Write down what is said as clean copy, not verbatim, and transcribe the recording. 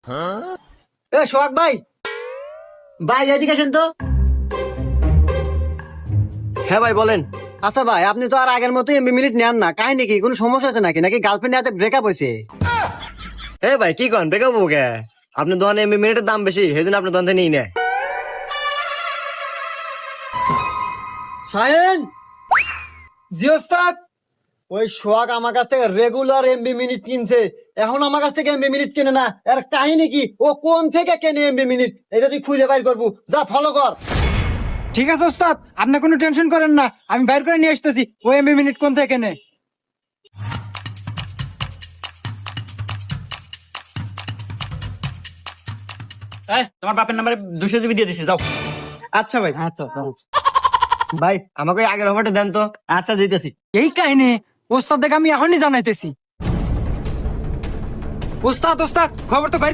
এ সোহাগ ভাই, ভাই এদিকে আসেন তো। হ্যাঁ ভাই বলেন। আচ্ছা ভাই, আপনি তো আর আগের মতো এমবি মিনিট নেন না, কাহিনী কি? কোনো সমস্যা আছে নাকি? নাকি গার্লফ্রেন্ডের হাতে ব্রেকআপ হয়েছে? হ্যাঁ ভাই কি কন বেকাবো কে? আপনার দোকানে এমবি মিনিটের দাম বেশি, সেই জন্য আপনার দোকান থেকে নিয়ে নেয়। সায়ন, জি ওস্তাদ। ওই সোহাগ আমার কাছ থেকে রেগুলার এমবি মিনিট কিনছে, এখন আমার কাছ থেকে এমবি মিনিট কিনে না। এর কাহিনী কি? ও কোন থেকে কেনে এমবি মিনিট? এটা তুই খুঁজে বাইর করবো, যা ফলো কর। ঠিক আছে ওস্তাদ, আপনি কোনো টেনশন করেন না, আমি বাইর করে নিয়ে আসতেছি ও এমবি মিনিট কোন থেকে নে। তোমার বাপের নাম্বারে 200 জিবি দিয়ে দিছি, যাও। আচ্ছা ভাই। আচ্ছা ভাই আমাকে ওই আগের অফারটা দেন তো। আচ্ছা দিতেছি। এই কাহিনী ওস্তাদ দেখে আমি এখনই জানাইতেছি। ওস্তাদ ওস্তাদ খবর তো বাইর করে